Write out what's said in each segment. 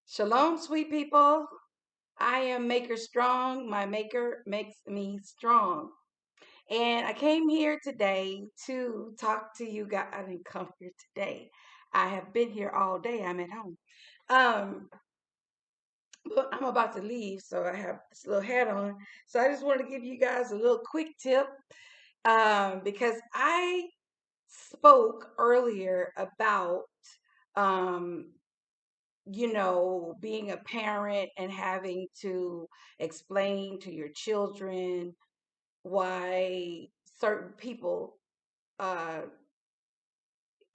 Shalom, sweet people. I am Maker Strong. My Maker makes me strong. And I came here today to talk to you guys. I didn't come here today. I have been here all day. I'm at home. Um, but I'm about to leave, so I have this little hat on. So I just wanted to give you guys a little quick tip because I spoke earlier about um, being a parent and having to explain to your children why certain people uh,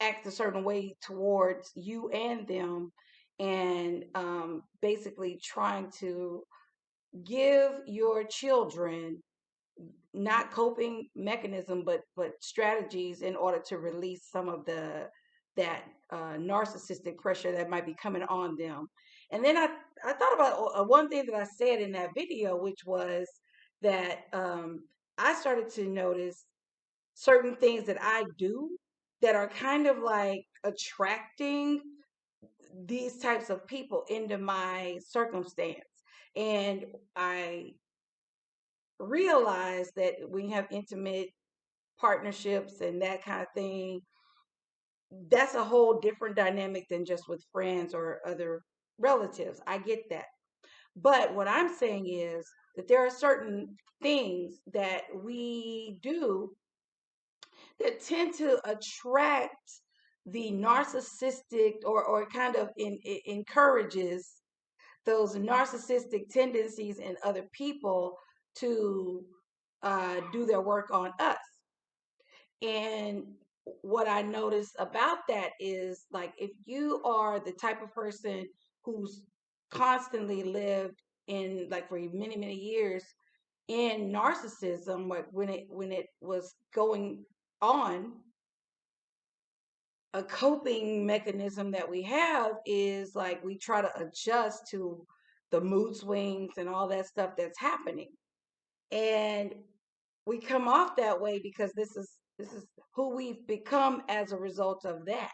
act a certain way towards you and them, and basically trying to give your children not coping mechanism but strategies in order to release some of the that narcissistic pressure that might be coming on them. And then I thought about one thing that I said in that video, which was that I started to notice certain things that I do that are kind of like attracting these types of people into my circumstance. And I realized that when you have intimate partnerships and that kind of thing, that's a whole different dynamic than just with friends or other relatives. I get that. But what I'm saying is that there are certain things that we do that tend to attract the narcissistic or kind of it encourages those narcissistic tendencies in other people to do their work on us. And what I notice about that is like if you are the type of person who's constantly lived in like for many, many years in narcissism, like when it was going on, a coping mechanism that we have is like we try to adjust to the mood swings and all that stuff that's happening. And we come off that way because this is who we've become as a result of that.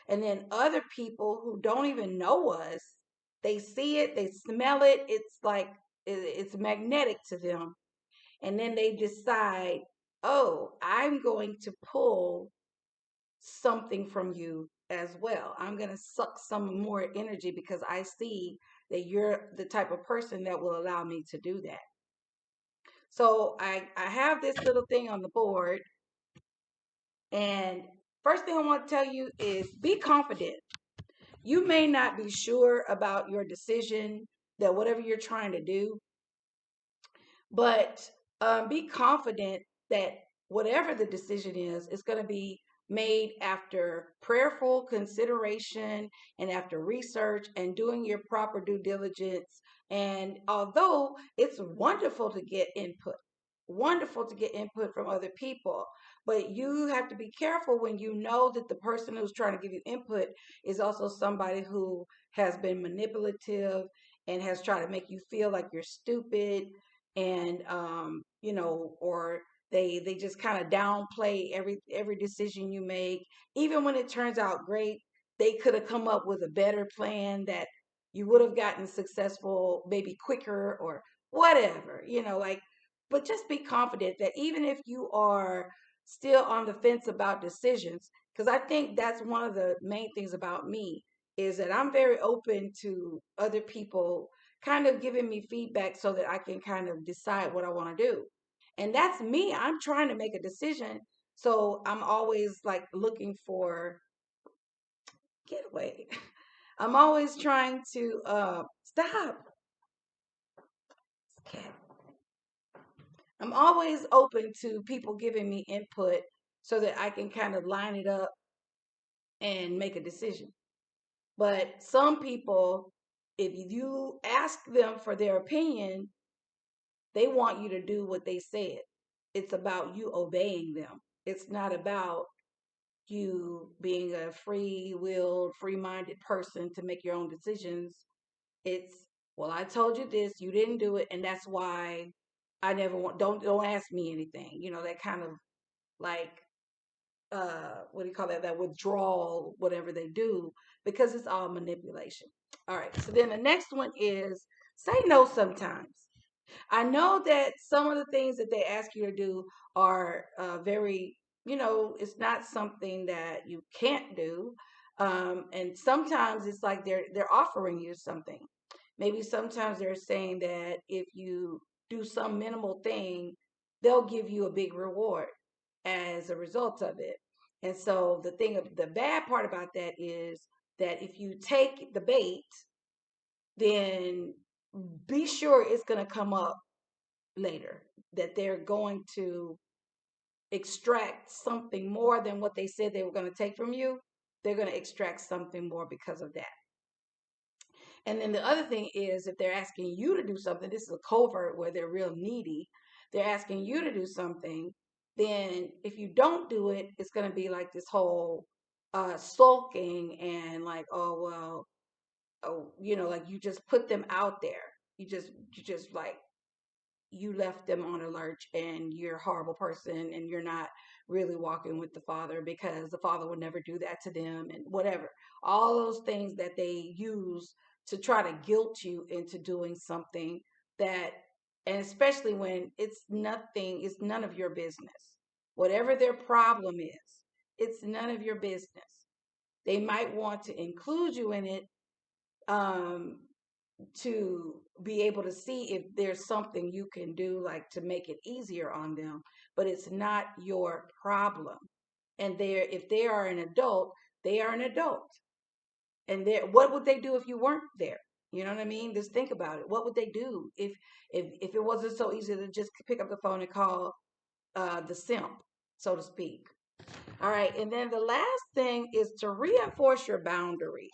And then other people who don't even know us, they see it, they smell it, it's like it's magnetic to them. And then they decide, oh, I'm going to pull something from you as well. I'm going to suck some more energy because I see that you're the type of person that will allow me to do that. So I have this little thing on the board, and first thing I want to tell you is be confident. You may not be sure about your decision, that whatever you're trying to do, but be confident that whatever the decision is, it's going to be made after prayerful consideration and after research and doing your proper due diligence. And although it's wonderful to get input from other people, but you have to be careful when you know that the person who's trying to give you input is also somebody who has been manipulative and has tried to make you feel like you're stupid, and or they just kind of downplay every decision you make, even when it turns out great. They could have come up with a better plan that you would have gotten successful maybe quicker or whatever, like. But just be confident that even if you are still on the fence about decisions, because I think that's one of the main things about me is that I'm very open to other people kind of giving me feedback so that I can kind of decide what I want to do. And that's me. I'm trying to make a decision. So I'm always like looking for get away. I'm always trying to stop. Cat. I'm always open to people giving me input so that I can kind of line it up and make a decision. But some people, if you ask them for their opinion, they want you to do what they said. It's about you obeying them. It's not about you being a free-willed, free-minded person to make your own decisions. It's, well, I told you this, you didn't do it, and that's why I never want. Don't ask me anything. That kind of like what do you call that? That withdrawal, whatever they do, because it's all manipulation. All right. So then the next one is say no sometimes. I know that some of the things that they ask you to do are very, it's not something that you can't do. And sometimes it's like they're offering you something. Maybe sometimes they're saying that if you do some minimal thing, they'll give you a big reward as a result of it. And so the bad part about that is that if you take the bait, then be sure it's going to come up later, that they're going to extract something more than what they said they were going to take from you. They're going to extract something more because of that. And then the other thing is, if they're asking you to do something, this is a covert where they're real needy. They're asking you to do something. Then if you don't do it, it's going to be like this whole sulking and like, oh, well, oh, like you just put them out there. You just like you left them on a lurch and you're a horrible person and you're not really walking with the Father because the Father would never do that to them and whatever. All those things that they use to try to guilt you into doing something that, and especially when it's none of your business. Whatever their problem is, it's none of your business. They might want to include you in it, um, to be able to see if there's something you can do, like to make it easier on them, but it's not your problem. And if they are an adult, they are an adult. And what would they do if you weren't there? You know what I mean? Just think about it. What would they do if it wasn't so easy to just pick up the phone and call the simp, so to speak? All right. And then the last thing is to reinforce your boundaries,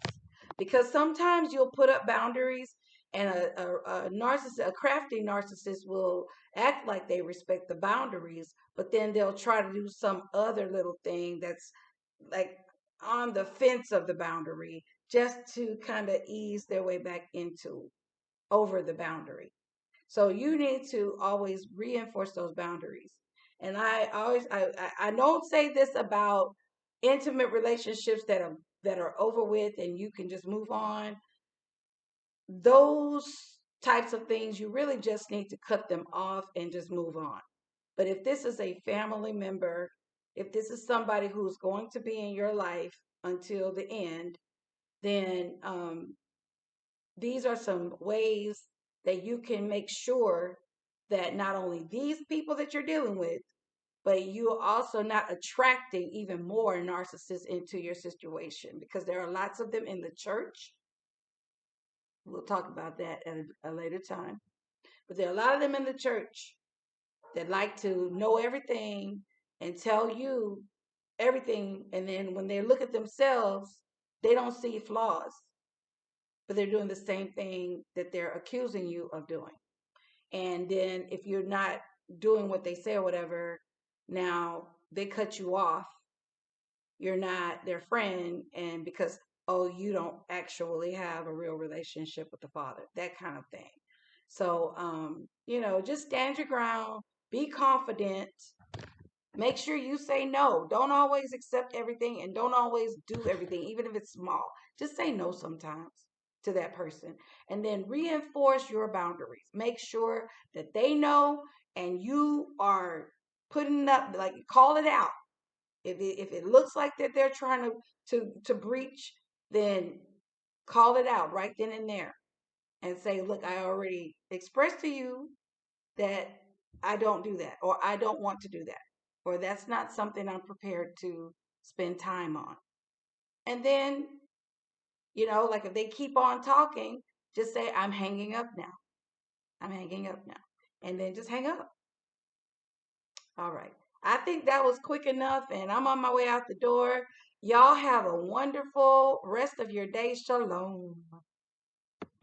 because sometimes you'll put up boundaries and a narcissist, a crafty narcissist will act like they respect the boundaries, but then they'll try to do some other little thing that's like on the fence of the boundary just to kind of ease their way back into over the boundary. So you need to always reinforce those boundaries. And I don't say this about intimate relationships that are over with and you can just move on. Those types of things you really just need to cut them off and just move on. But if this is a family member, if this is somebody who's going to be in your life until the end, then these are some ways that you can make sure that not only these people that you're dealing with, but you're also not attracting even more narcissists into your situation, because there are lots of them in the church. We'll talk about that at a later time. But there are a lot of them in the church that like to know everything and tell you everything. And then when they look at themselves, they don't see flaws, but they're doing the same thing that they're accusing you of doing. And then if you're not doing what they say or whatever, now they cut you off. You're not their friend, and because, oh, you don't actually have a real relationship with the Father, that kind of thing. So just stand your ground, be confident, make sure you say no. Don't always accept everything and don't always do everything, even if it's small. Just say no sometimes to that person. And then reinforce your boundaries. Make sure that they know and you are putting up, like, call it out. If it looks like that they're trying to breach, then call it out right then and there and say, look, I already expressed to you that I don't do that, or I don't want to do that, or that's not something I'm prepared to spend time on. And then, like if they keep on talking, just say, I'm hanging up now. I'm hanging up now. And then just hang up. All right. I think that was quick enough, and I'm on my way out the door. Y'all have a wonderful rest of your day. Shalom.